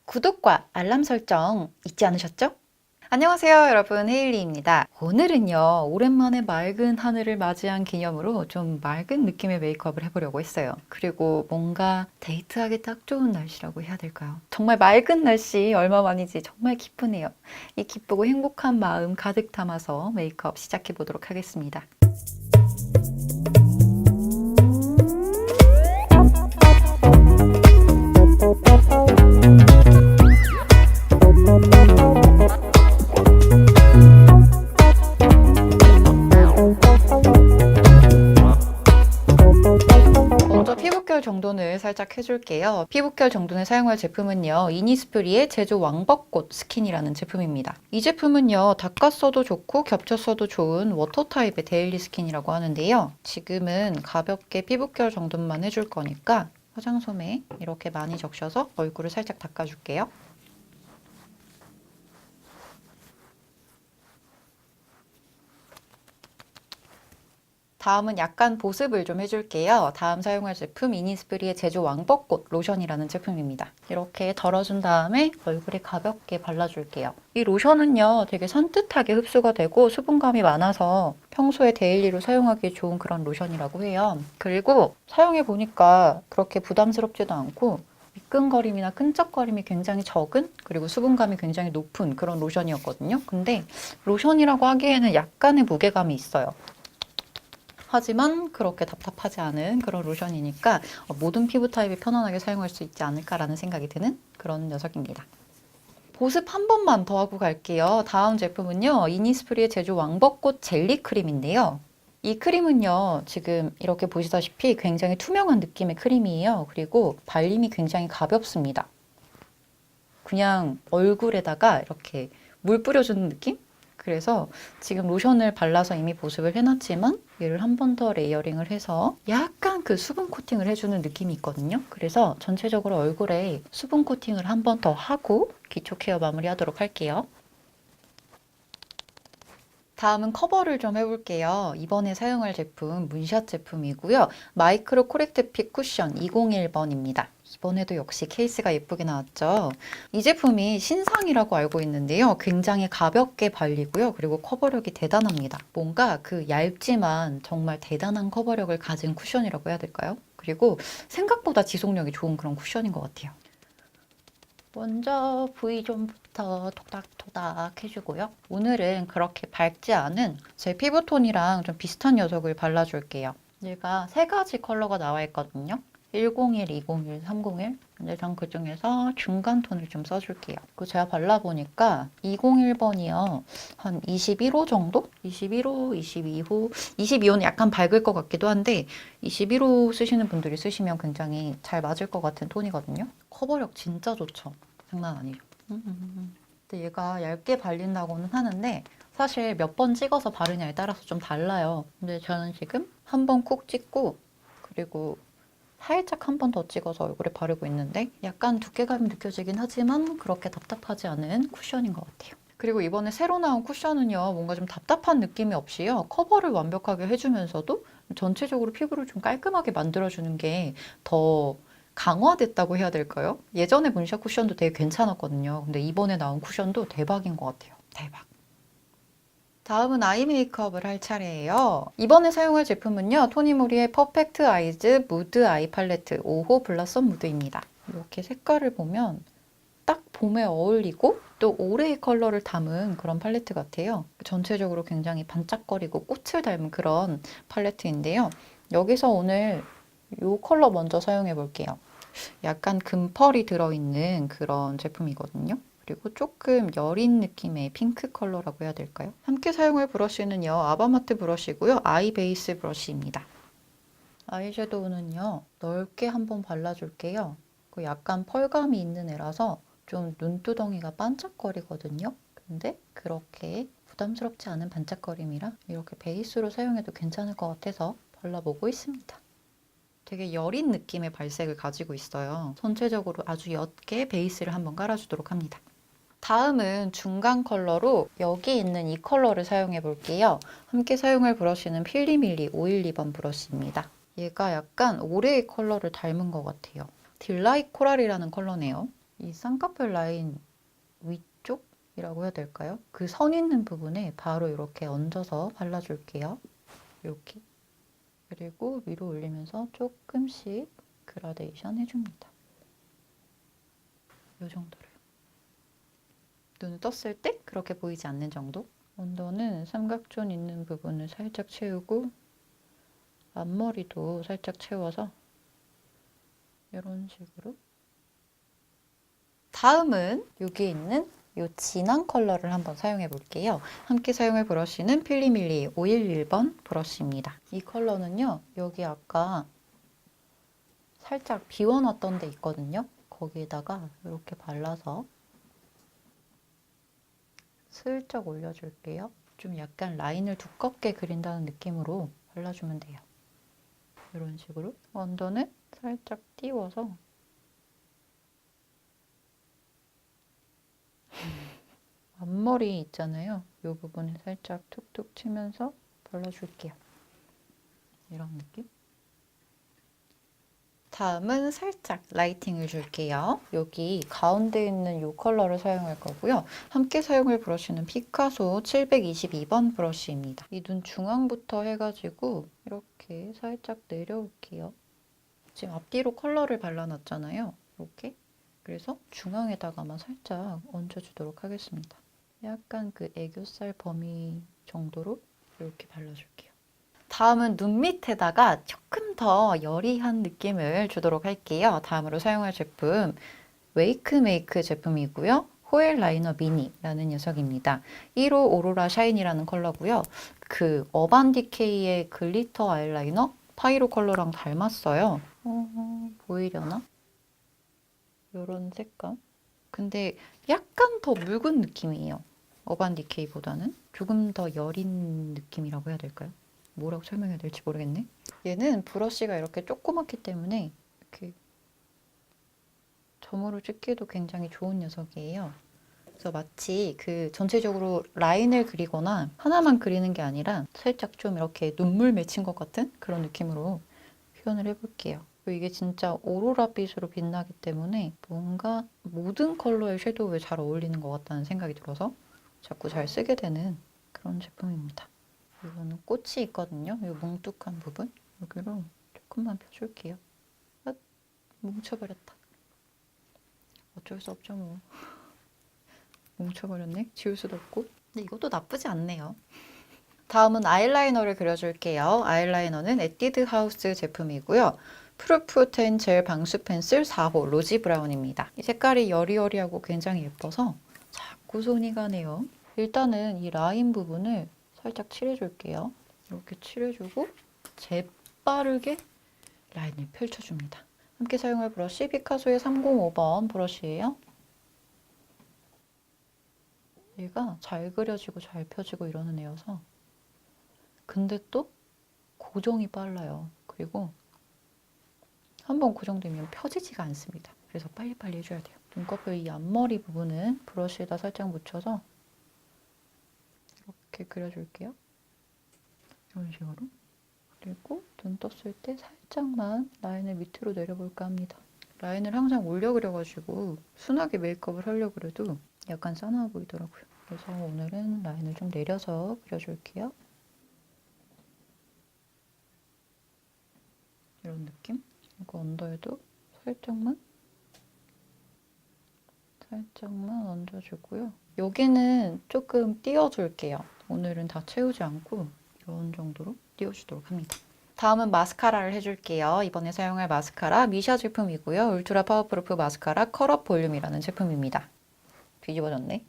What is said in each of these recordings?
구독과 알람 설정 잊지 않으셨죠? 안녕하세요 여러분, 헤일리입니다. 오늘은요 오랜만에 맑은 하늘을 맞이한 기념으로 좀 맑은 느낌의 메이크업을 해보려고 했어요. 그리고 뭔가 데이트하기 딱 좋은 날씨라고 해야 될까요? 정말 맑은 날씨 얼마만이지 정말 기쁘네요. 이 기쁘고 행복한 마음 가득 담아서 메이크업 시작해 보도록 하겠습니다. 먼저 피부결 정돈을 살짝 해줄게요. 피부결 정돈에 사용할 제품은요, 이니스프리의 제조 왕벚꽃 스킨이라는 제품입니다. 이 제품은요, 닦아 써도 좋고 겹쳐 써도 좋은 워터 타입의 데일리 스킨이라고 하는데요. 지금은 가볍게 피부결 정돈만 해줄 거니까 화장솜에 이렇게 많이 적셔서 얼굴을 살짝 닦아줄게요. 다음은 약간 보습을 좀 해줄게요. 다음 사용할 제품 이니스프리의 제조 왕벚꽃 로션이라는 제품입니다. 이렇게 덜어준 다음에 얼굴에 가볍게 발라줄게요. 이 로션은요 되게 산뜻하게 흡수가 되고 수분감이 많아서 평소에 데일리로 사용하기 좋은 그런 로션이라고 해요. 그리고 사용해보니까 그렇게 부담스럽지도 않고 미끈거림이나 끈적거림이 굉장히 적은, 그리고 수분감이 굉장히 높은 그런 로션이었거든요. 근데 로션이라고 하기에는 약간의 무게감이 있어요. 하지만 그렇게 답답하지 않은 그런 로션이니까 모든 피부 타입이 편안하게 사용할 수 있지 않을까라는 생각이 드는 그런 녀석입니다. 보습 한 번만 더 하고 갈게요. 다음 제품은요, 이니스프리의 제조 왕벚꽃 젤리 크림인데요. 이 크림은요, 지금 이렇게 보시다시피 굉장히 투명한 느낌의 크림이에요. 그리고 발림이 굉장히 가볍습니다. 그냥 얼굴에다가 이렇게 물 뿌려주는 느낌? 그래서 지금 로션을 발라서 이미 보습을 해놨지만 얘를 한 번 더 레이어링을 해서 약간 그 수분 코팅을 해주는 느낌이 있거든요. 그래서 전체적으로 얼굴에 수분 코팅을 한 번 더 하고 기초 케어 마무리하도록 할게요. 다음은 커버를 좀 해볼게요. 이번에 사용할 제품 문샷 제품이고요. 마이크로 코렉트 핏 쿠션 201번입니다. 이번에도 역시 케이스가 예쁘게 나왔죠. 이 제품이 신상이라고 알고 있는데요. 굉장히 가볍게 발리고요. 그리고 커버력이 대단합니다. 뭔가 그 얇지만 정말 대단한 커버력을 가진 쿠션이라고 해야 될까요? 그리고 생각보다 지속력이 좋은 그런 쿠션인 것 같아요. 먼저 V존부터 토닥토닥 해주고요. 오늘은 그렇게 밝지 않은 제 피부톤이랑 좀 비슷한 녀석을 발라줄게요. 얘가 세 가지 컬러가 나와 있거든요. 101, 201, 301. 근데 전 그중에서 중간 톤을 좀 써줄게요. 그 제가 발라보니까 201번이요. 한 21호 정도? 21호, 22호. 22호는 약간 밝을 것 같기도 한데 21호 쓰시는 분들이 쓰시면 굉장히 잘 맞을 것 같은 톤이거든요. 커버력 진짜 좋죠. 장난 아니죠. 근데 얘가 얇게 발린다고는 하는데 사실 몇 번 찍어서 바르냐에 따라서 좀 달라요. 근데 저는 지금 한 번 콕 찍고 그리고 살짝 한 번 더 찍어서 얼굴에 바르고 있는데 약간 두께감이 느껴지긴 하지만 그렇게 답답하지 않은 쿠션인 것 같아요. 그리고 이번에 새로 나온 쿠션은요, 뭔가 좀 답답한 느낌이 없이요, 커버를 완벽하게 해주면서도 전체적으로 피부를 좀 깔끔하게 만들어주는 게 더 강화됐다고 해야 될까요? 예전에 문샷 쿠션도 되게 괜찮았거든요. 근데 이번에 나온 쿠션도 대박인 것 같아요. 대박. 다음은 아이 메이크업을 할 차례예요. 이번에 사용할 제품은요, 토니모리의 퍼펙트 아이즈 무드 아이 팔레트 5호 블라썸 무드입니다. 이렇게 색깔을 보면 딱 봄에 어울리고 또 올해의 컬러를 담은 그런 팔레트 같아요. 전체적으로 굉장히 반짝거리고 꽃을 닮은 그런 팔레트인데요. 여기서 오늘 이 컬러 먼저 사용해 볼게요. 약간 금펄이 들어있는 그런 제품이거든요. 그리고 조금 여린 느낌의 핑크 컬러라고 해야 될까요? 함께 사용할 브러쉬는요, 아바마트 브러쉬고요, 아이 베이스 브러쉬입니다. 아이섀도우는요, 넓게 한번 발라줄게요. 그 약간 펄감이 있는 애라서 좀 눈두덩이가 반짝거리거든요. 근데 그렇게 부담스럽지 않은 반짝거림이라 이렇게 베이스로 사용해도 괜찮을 것 같아서 발라보고 있습니다. 되게 여린 느낌의 발색을 가지고 있어요. 전체적으로 아주 옅게 베이스를 한번 깔아주도록 합니다. 다음은 중간 컬러로 여기 있는 이 컬러를 사용해 볼게요. 함께 사용할 브러쉬는 필리밀리 512번 브러쉬입니다. 얘가 약간 올해의 컬러를 닮은 것 같아요. 딜라이트 코랄이라는 컬러네요. 이 쌍꺼풀 라인 위쪽이라고 해야 될까요? 그 선 있는 부분에 바로 이렇게 얹어서 발라줄게요. 이렇게. 그리고 위로 올리면서 조금씩 그라데이션 해줍니다. 이 정도로요. 눈을 떴을 때 그렇게 보이지 않는 정도? 언더는 삼각존 있는 부분을 살짝 채우고 앞머리도 살짝 채워서 이런 식으로. 다음은 여기 있는 이 진한 컬러를 한번 사용해 볼게요. 함께 사용할 브러쉬는 필리밀리 511번 브러쉬입니다. 이 컬러는요, 여기 아까 살짝 비워놨던 데 있거든요. 거기에다가 이렇게 발라서 슬쩍 올려줄게요. 좀 약간 라인을 두껍게 그린다는 느낌으로 발라주면 돼요. 이런 식으로. 언더는 살짝 띄워서 앞머리 있잖아요. 이 부분에 살짝 툭툭 치면서 발라줄게요. 이런 느낌. 다음은 살짝 라이팅을 줄게요. 여기 가운데 있는 이 컬러를 사용할 거고요. 함께 사용할 브러쉬는 피카소 722번 브러쉬입니다. 이 눈 중앙부터 해가지고 이렇게 살짝 내려올게요. 지금 앞뒤로 컬러를 발라놨잖아요. 이렇게. 그래서 중앙에다가만 살짝 얹어주도록 하겠습니다. 약간 그 애교살 범위 정도로 이렇게 발라줄게요. 다음은 눈 밑에다가 조금 더 여리한 느낌을 주도록 할게요. 다음으로 사용할 제품 웨이크메이크 제품이고요. 호일 라이너 미니라는 녀석입니다. 1호 오로라 샤인이라는 컬러고요. 그 어반디케이의 글리터 아이라이너 파이로 컬러랑 닮았어요. 보이려나? 이런 색감. 근데 약간 더 묽은 느낌이에요. 어반디케이보다는 조금 더 여린 느낌이라고 해야 될까요? 뭐라고 설명해야 될지 모르겠네. 얘는 브러쉬가 이렇게 조그맣기 때문에 이렇게 점으로 찍기도 굉장히 좋은 녀석이에요. 그래서 마치 그 전체적으로 라인을 그리거나 하나만 그리는 게 아니라 살짝 좀 이렇게 눈물 맺힌 것 같은 그런 느낌으로 표현을 해볼게요. 이게 진짜 오로라 빛으로 빛나기 때문에 뭔가 모든 컬러의 섀도우에 잘 어울리는 것 같다는 생각이 들어서 자꾸 잘 쓰게 되는 그런 제품입니다. 이거는 꽃이 있거든요. 이 뭉툭한 부분 여기로 조금만 펴줄게요. 아, 뭉쳐버렸다. 어쩔 수 없죠 뭐. 뭉쳐버렸네. 지울 수도 없고. 근데 이것도 나쁘지 않네요. 다음은 아이라이너를 그려줄게요. 아이라이너는 에뛰드 하우스 제품이고요. 프루프10 젤 방수 펜슬 4호 로지 브라운입니다. 이 색깔이 여리여리하고 굉장히 예뻐서 자꾸 손이 가네요. 일단은 이 라인 부분을 살짝 칠해줄게요. 이렇게 칠해주고 재빠르게 라인을 펼쳐줍니다. 함께 사용할 브러쉬 피카소의 305번 브러쉬예요. 얘가 잘 그려지고 잘 펴지고 이러는 애여서 근데 또 고정이 빨라요. 그리고 한번 고정되면 펴지지가 않습니다. 그래서 빨리빨리 해줘야 돼요. 눈꺼풀 이 앞머리 부분은 브러쉬에다 살짝 묻혀서 이렇게 그려줄게요. 이런 식으로. 그리고 눈 떴을 때 살짝만 라인을 밑으로 내려볼까 합니다. 라인을 항상 올려 그려가지고 순하게 메이크업을 하려고 그래도 약간 싸나워 보이더라고요. 그래서 오늘은 라인을 좀 내려서 그려줄게요. 이런 느낌? 이거 언더에도 살짝만 얹어주고요. 여기는 조금 띄워줄게요. 오늘은 다 채우지 않고 이런 정도로 띄워주도록 합니다. 다음은 마스카라를 해줄게요. 이번에 사용할 마스카라 미샤 제품이고요. 울트라 파워프루프 마스카라 컬업 볼륨이라는 제품입니다. 뒤집어졌네.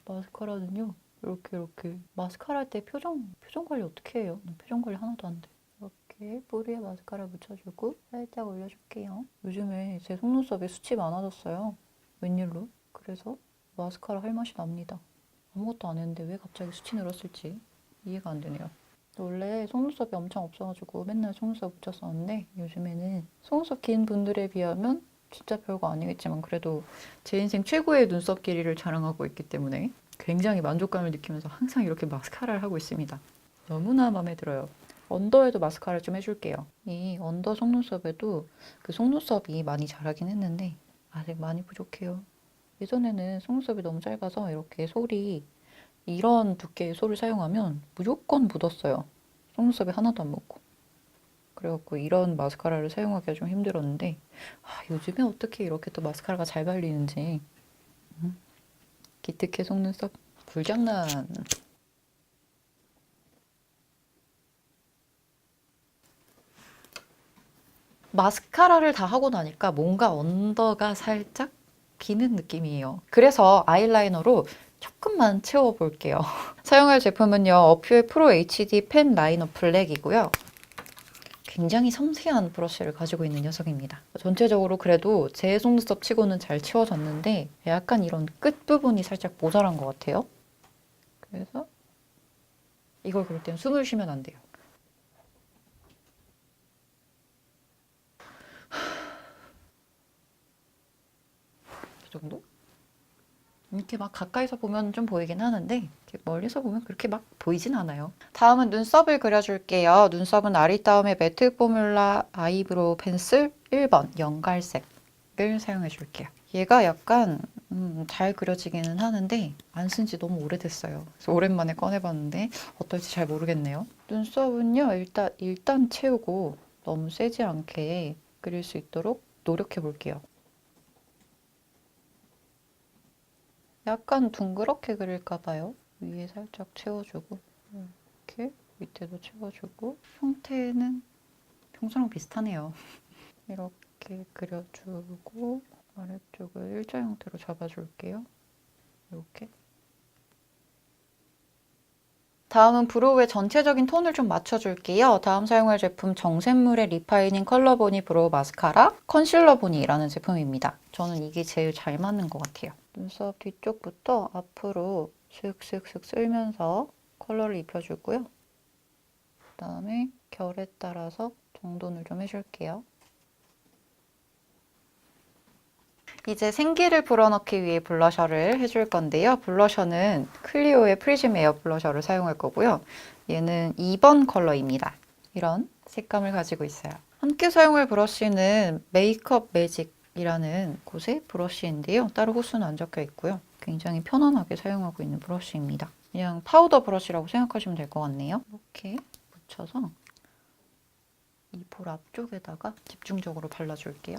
마스카라는요. 이렇게 마스카라 할 때 표정 관리 어떻게 해요? 표정 관리 하나도 안 돼. 이렇게 뿌리에 마스카라 묻혀주고 살짝 올려줄게요. 요즘에 제 속눈썹에 숱이 많아졌어요. 웬일로? 그래서 마스카라 할 맛이 납니다. 아무것도 안 했는데 왜 갑자기 숱이 늘었을지 이해가 안 되네요. 원래 속눈썹이 엄청 없어가지고 맨날 속눈썹 묻혔었는데 요즘에는 속눈썹 긴 분들에 비하면 진짜 별거 아니겠지만 그래도 제 인생 최고의 눈썹 길이를 자랑하고 있기 때문에 굉장히 만족감을 느끼면서 항상 이렇게 마스카라를 하고 있습니다. 너무나 마음에 들어요. 언더에도 마스카라를 좀 해줄게요. 이 언더 속눈썹에도 그 속눈썹이 많이 자라긴 했는데 아직 많이 부족해요. 예전에는 속눈썹이 너무 짧아서 이렇게 솔이 이런 두께의 솔을 사용하면 무조건 묻었어요. 속눈썹이 하나도 안 묻고. 그래갖고 이런 마스카라를 사용하기가 좀 힘들었는데 요즘에 어떻게 이렇게 또 마스카라가 잘 발리는지. 기특해 속눈썹. 불장난. 마스카라를 다 하고 나니까 뭔가 언더가 살짝 비는 느낌이에요. 그래서 아이라이너로 조금만 채워볼게요. 사용할 제품은요. 어퓨의 프로 HD 펜 라이너 블랙이고요. 굉장히 섬세한 브러쉬를 가지고 있는 녀석입니다. 전체적으로 그래도 제 속눈썹 치고는 잘 채워졌는데 약간 이런 끝부분이 살짝 모자란 것 같아요. 그래서 이걸 그럴 땐 숨을 쉬면 안 돼요. 이 정도? 이렇게 막 가까이서 보면 좀 보이긴 하는데 이렇게 멀리서 보면 그렇게 막 보이진 않아요. 다음은 눈썹을 그려줄게요. 눈썹은 아리따움의 매트 포뮬라 아이브로우 펜슬 1번 연갈색을 사용해 줄게요. 얘가 약간 잘 그려지기는 하는데 안 쓴 지 너무 오래됐어요. 그래서 오랜만에 꺼내봤는데 어떨지 잘 모르겠네요. 눈썹은요 일단 채우고 너무 세지 않게 그릴 수 있도록 노력해 볼게요. 약간 둥그렇게 그릴까 봐요. 위에 살짝 채워주고 이렇게 밑에도 채워주고 형태는 평소랑 비슷하네요. 이렇게 그려주고 아래쪽을 일자 형태로 잡아줄게요. 이렇게. 다음은 브로우의 전체적인 톤을 좀 맞춰줄게요. 다음 사용할 제품 정샘물의 리파이닝 컬러 보니 브로우 마스카라 컨실러 보니라는 제품입니다. 저는 이게 제일 잘 맞는 것 같아요. 눈썹 뒤쪽부터 앞으로 슥슥슥 쓸면서 컬러를 입혀주고요. 그다음에 결에 따라서 정돈을 좀 해줄게요. 이제 생기를 불어넣기 위해 블러셔를 해줄 건데요. 블러셔는 클리오의 프리즘 에어 블러셔를 사용할 거고요. 얘는 2번 컬러입니다. 이런 색감을 가지고 있어요. 함께 사용할 브러쉬는 메이크업 매직이라는 곳의 브러쉬인데요. 따로 호수는 안 적혀 있고요. 굉장히 편안하게 사용하고 있는 브러쉬입니다. 그냥 파우더 브러쉬라고 생각하시면 될 것 같네요. 이렇게 묻혀서 이 볼 앞쪽에다가 집중적으로 발라줄게요.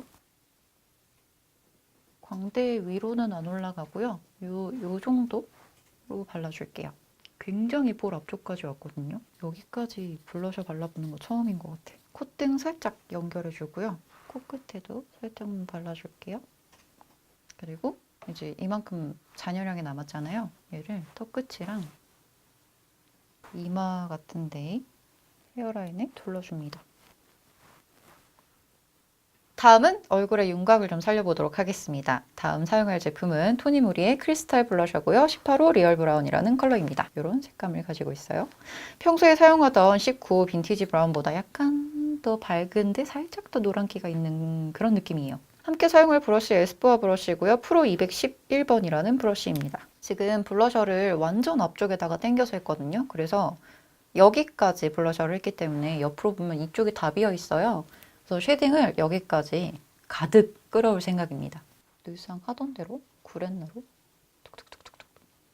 광대 위로는 안 올라가고요. 요 정도로 발라줄게요. 굉장히 볼 앞쪽까지 왔거든요. 여기까지 블러셔 발라보는 거 처음인 것 같아요. 콧등 살짝 연결해주고요. 코끝에도 살짝만 발라줄게요. 그리고 이제 이만큼 잔여량이 남았잖아요. 얘를 턱끝이랑 이마 같은 데에 헤어라인에 둘러줍니다. 다음은 얼굴의 윤곽을 좀 살려보도록 하겠습니다. 다음 사용할 제품은 토니모리의 크리스탈 블러셔고요. 18호 리얼 브라운이라는 컬러입니다. 이런 색감을 가지고 있어요. 평소에 사용하던 19호 빈티지 브라운보다 약간 더 밝은데 살짝 더 노란기가 있는 그런 느낌이에요. 함께 사용할 브러쉬 에스쁘아 브러쉬고요. 프로 211번이라는 브러쉬입니다. 지금 블러셔를 완전 앞쪽에다가 당겨서 했거든요. 그래서 여기까지 블러셔를 했기 때문에 옆으로 보면 이쪽이 다 비어 있어요. 그래서 쉐딩을 여기까지 가득 끌어올 생각입니다. 늘상 하던 대로 구렛나루 툭툭툭툭툭.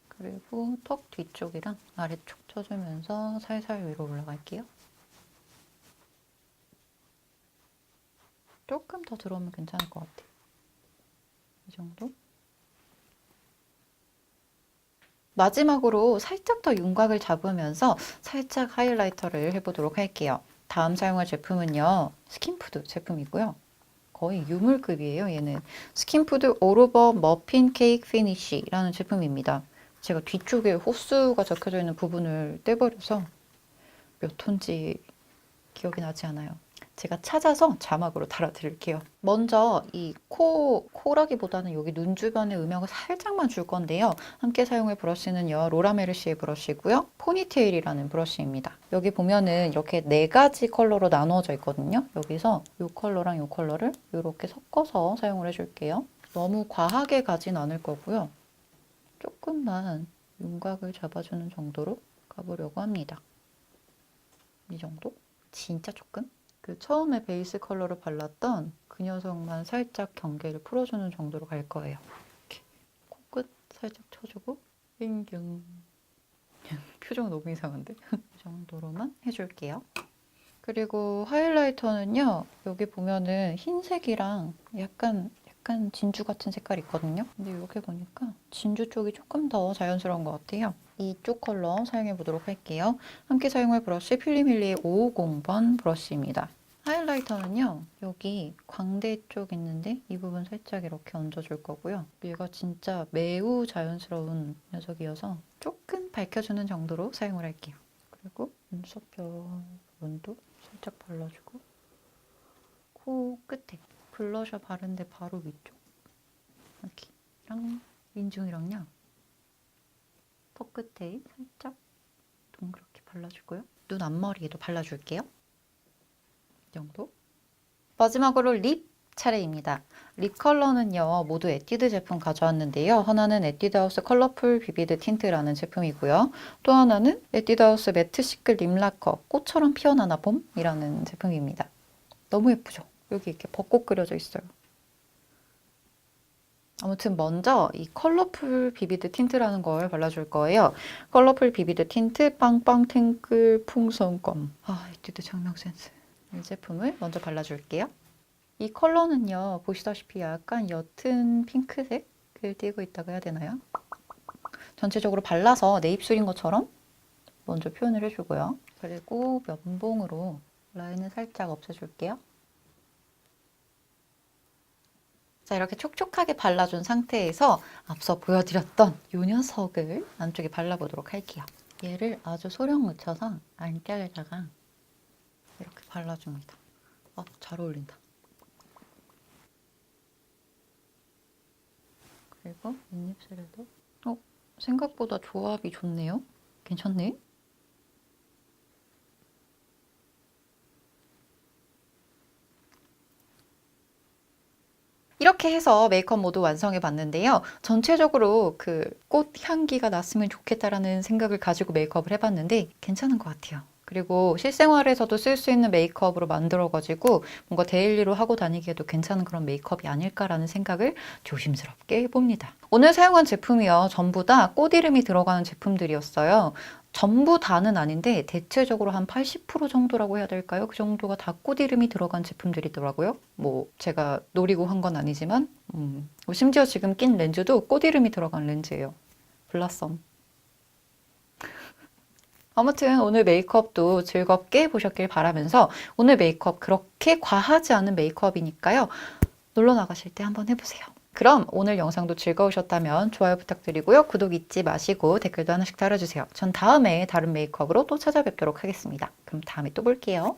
그리고 턱 뒤쪽이랑 아래쪽 쳐주면서 살살 위로 올라갈게요. 조금 더 들어오면 괜찮을 것 같아요. 이 정도? 마지막으로 살짝 더 윤곽을 잡으면서 살짝 하이라이터를 해보도록 할게요. 다음 사용할 제품은요. 스킨푸드 제품이고요. 거의 유물급이에요. 얘는 스킨푸드 올오버 머핀 케이크 피니쉬라는 제품입니다. 제가 뒤쪽에 호수가 적혀져 있는 부분을 떼버려서 몇 톤지 기억이 나지 않아요. 제가 찾아서 자막으로 달아드릴게요. 먼저 이 코라기보다는 여기 눈 주변에 음영을 살짝만 줄 건데요. 함께 사용할 브러쉬는요. 로라 메르시의 브러쉬고요. 포니테일이라는 브러쉬입니다. 여기 보면은 이렇게 4가지 컬러로 나누어져 있거든요. 여기서 이 컬러랑 이 컬러를 이렇게 섞어서 사용을 해줄게요. 너무 과하게 가진 않을 거고요. 조금만 윤곽을 잡아주는 정도로 가보려고 합니다. 이 정도? 진짜 조금? 그 처음에 베이스 컬러를 발랐던 그 녀석만 살짝 경계를 풀어주는 정도로 갈 거예요. 이렇게 코끝 살짝 쳐주고 땡경. 표정 너무 이상한데? 이 정도로만 해줄게요. 그리고 하이라이터는요. 여기 보면은 흰색이랑 약간 진주 같은 색깔이 있거든요. 근데 이렇게 보니까 진주 쪽이 조금 더 자연스러운 것 같아요. 이쪽 컬러 사용해 보도록 할게요. 함께 사용할 브러쉬 필리밀리의 550번 브러쉬입니다. 하이라이터는요. 여기 광대 쪽 있는데 이 부분 살짝 이렇게 얹어줄 거고요. 얘가 진짜 매우 자연스러운 녀석이어서 조금 밝혀주는 정도로 사용을 할게요. 그리고 눈썹뼈 부분도 살짝 발라주고 코 끝에 블러셔 바른데 바로 위쪽 여기랑 인중이랑요 턱 끝에 살짝 동그랗게 발라주고요. 눈 앞머리에도 발라줄게요. 이 정도. 마지막으로 립 차례입니다. 립 컬러는요 모두 에뛰드 제품 가져왔는데요. 하나는 에뛰드하우스 컬러풀 비비드 틴트라는 제품이고요. 또 하나는 에뛰드하우스 매트 시클 립 라커 꽃처럼 피어나나 봄이라는 제품입니다. 너무 예쁘죠? 여기 이렇게 벚꽃 그려져 있어요. 아무튼 먼저 이 컬러풀 비비드 틴트라는 걸 발라줄 거예요. 컬러풀 비비드 틴트 빵빵 탱글 풍선껌. 아, 에뛰드 장명 센스. 이 제품을 먼저 발라줄게요. 이 컬러는요, 보시다시피 약간 옅은 핑크색을 띠고 있다고 해야 되나요? 전체적으로 발라서 내 입술인 것처럼 먼저 표현을 해주고요. 그리고 면봉으로 라인을 살짝 없애줄게요. 자, 이렇게 촉촉하게 발라준 상태에서 앞서 보여드렸던 이 녀석을 안쪽에 발라보도록 할게요. 얘를 아주 소량 묻혀서 안결에다가 이렇게 발라줍니다. 잘 어울린다. 그리고 윗입술에도 생각보다 조합이 좋네요. 괜찮네? 이렇게 해서 메이크업 모두 완성해 봤는데요. 전체적으로 그 꽃 향기가 났으면 좋겠다라는 생각을 가지고 메이크업을 해봤는데 괜찮은 것 같아요. 그리고 실생활에서도 쓸 수 있는 메이크업으로 만들어가지고 뭔가 데일리로 하고 다니기에도 괜찮은 그런 메이크업이 아닐까라는 생각을 조심스럽게 해봅니다. 오늘 사용한 제품이요. 전부 다 꽃 이름이 들어가는 제품들이었어요. 전부 다는 아닌데 대체적으로 한 80% 정도라고 해야 될까요? 그 정도가 다 꽃 이름이 들어간 제품들이더라고요. 뭐 제가 노리고 한 건 아니지만 심지어 지금 낀 렌즈도 꽃 이름이 들어간 렌즈예요. 블라썸. 아무튼 오늘 메이크업도 즐겁게 보셨길 바라면서 오늘 메이크업 그렇게 과하지 않은 메이크업이니까요. 놀러 나가실 때 한번 해보세요. 그럼 오늘 영상도 즐거우셨다면 좋아요 부탁드리고요. 구독 잊지 마시고 댓글도 하나씩 달아주세요. 전 다음에 다른 메이크업으로 또 찾아뵙도록 하겠습니다. 그럼 다음에 또 볼게요.